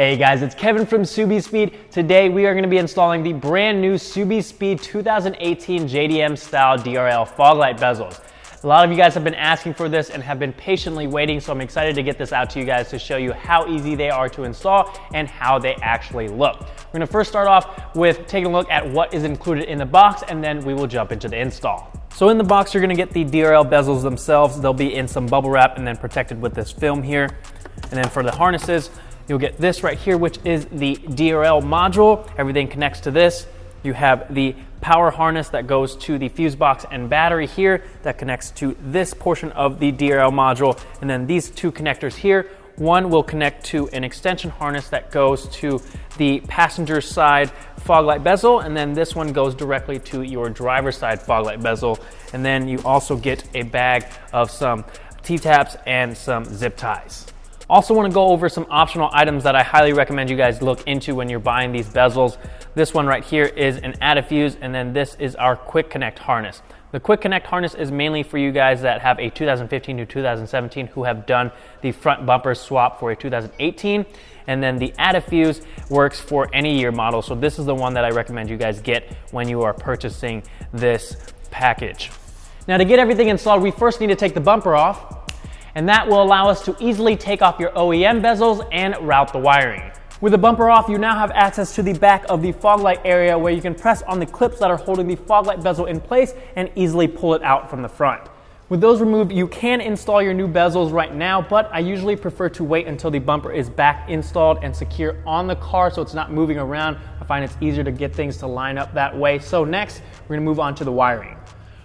Hey guys, it's Kevin from Subispeed. Today we are going to be installing the brand new Subispeed 2018 JDM style DRL fog light bezels. A lot of you guys have been asking for this and have been patiently waiting, so I'm excited to get this out to you guys to show you how easy they are to install and how they actually look. We're going to first start off with taking a look at what is included in the box, and then we will jump into the install. So in the box you're going to get the DRL bezels themselves. They'll be in some bubble wrap and then protected with this film here. And then for the harnesses, you'll get this right here, which is the DRL module. Everything connects to this. You have the power harness that goes to the fuse box and battery here that connects to this portion of the DRL module. And then these two connectors here, one will connect to an extension harness that goes to the passenger side fog light bezel, and then this one goes directly to your driver's side fog light bezel. And then you also get a bag of some T-taps and some zip ties. Also want to go over some optional items that I highly recommend you guys look into when you're buying these bezels. This one right here is an add-a-fuse, and then this is our quick connect harness. The quick connect harness is mainly for you guys that have a 2015 to 2017 who have done the front bumper swap for a 2018, and then the add-a-fuse works for any year model. So this is the one that I recommend you guys get when you are purchasing this package. Now to get everything installed, we first need to take the bumper off, and that will allow us to easily take off your OEM bezels and route the wiring. With the bumper off, you now have access to the back of the fog light area where you can press on the clips that are holding the fog light bezel in place and easily pull it out from the front. With those removed, you can install your new bezels right now, but I usually prefer to wait until the bumper is back installed and secure on the car so it's not moving around. I find it's easier to get things to line up that way. So next, we're gonna move on to the wiring.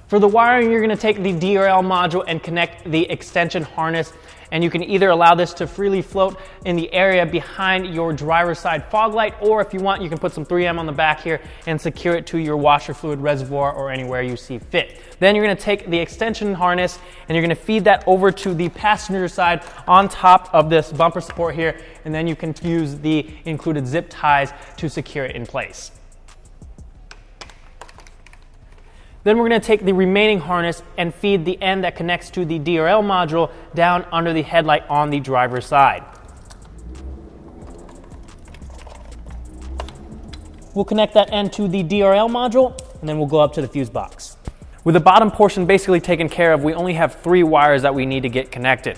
For the wiring, you're going to take the DRL module and connect the extension harness, and you can either allow this to freely float in the area behind your driver's side fog light, or if you want, you can put some 3M on the back here and secure it to your washer fluid reservoir or anywhere you see fit. Then you're going to take the extension harness and you're going to feed that over to the passenger side on top of this bumper support here, and then you can use the included zip ties to secure it in place. Then we're going to take the remaining harness and feed the end that connects to the DRL module down under the headlight on the driver's side. We'll connect that end to the DRL module, and then we'll go up to the fuse box. With the bottom portion basically taken care of, we only have 3 wires that we need to get connected.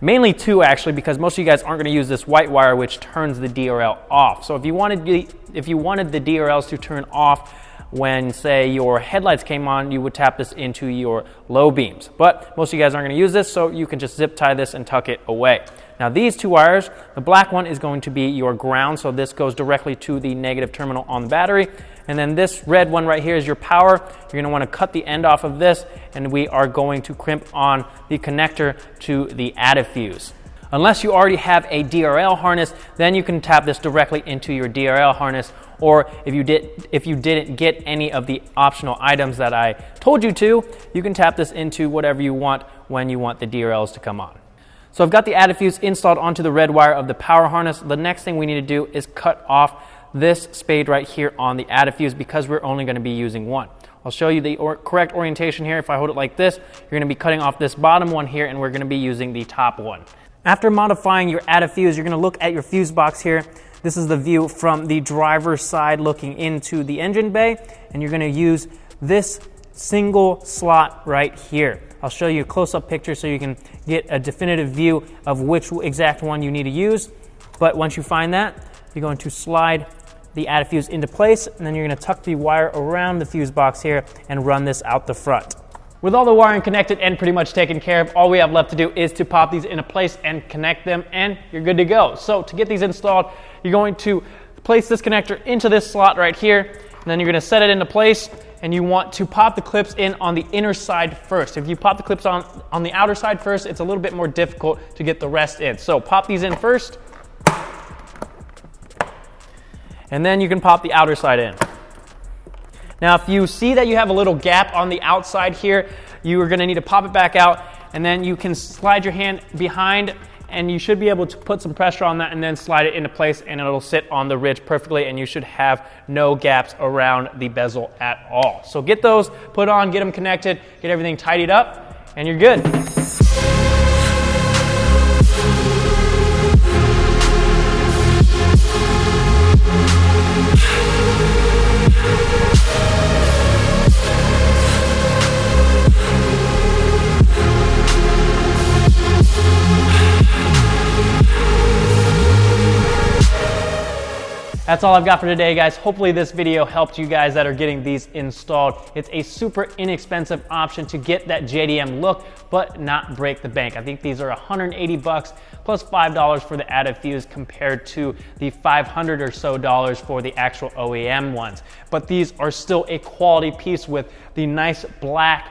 Mainly 2 actually, because most of you guys aren't going to use this white wire which turns the DRL off. So if you wanted the DRLs to turn off when, say, your headlights came on, you would tap this into your low beams. But most of you guys aren't going to use this, so you can just zip tie this and tuck it away. Now these 2 wires, the black one is going to be your ground, so this goes directly to the negative terminal on the battery. And then this red one right here is your power. You're going to want to cut the end off of this, and we are going to crimp on the connector to the add-a-fuse. Unless you already have a DRL harness, then you can tap this directly into your DRL harness, or if you didn't get any of the optional items that I told you to, you can tap this into whatever you want when you want the DRLs to come on. So I've got the add-a-fuse installed onto the red wire of the power harness. The next thing we need to do is cut off this spade right here on the add-a-fuse because we're only going to be using one. I'll show you the correct orientation here. If I hold it like this, you're going to be cutting off this bottom one here, and we're going to be using the top one. After modifying your add-a-fuse, you're going to look at your fuse box here. This is the view from the driver's side looking into the engine bay, and you're going to use this single slot right here. I'll show you a close-up picture so you can get a definitive view of which exact one you need to use. But once you find that, you're going to slide the add-a-fuse into place, and then you're going to tuck the wire around the fuse box here and run this out the front. With all the wiring connected and pretty much taken care of, all we have left to do is to pop these into place and connect them, and you're good to go. So to get these installed, you're going to place this connector into this slot right here, and then you're going to set it into place, and you want to pop the clips in on the inner side first. If you pop the clips on the outer side first, it's a little bit more difficult to get the rest in. So pop these in first, and then you can pop the outer side in. Now, if you see that you have a little gap on the outside here, you are going to need to pop it back out, and then you can slide your hand behind, and you should be able to put some pressure on that and then slide it into place, and it'll sit on the ridge perfectly, and you should have no gaps around the bezel at all. So get those put on, get them connected, get everything tidied up, and you're good. That's all I've got for today, guys. Hopefully this video helped you guys that are getting these installed. It's a super inexpensive option to get that JDM look, but not break the bank. I think these are 180 bucks plus $5 for the added fuse compared to the $500 or so for the actual OEM ones. But these are still a quality piece with the nice black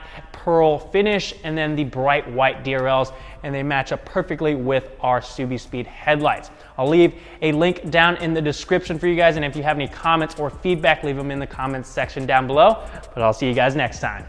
pearl finish and then the bright white DRLs, and they match up perfectly with our Subispeed headlights. I'll leave a link down in the description for you guys, and if you have any comments or feedback, leave them in the comments section down below. But I'll see you guys next time.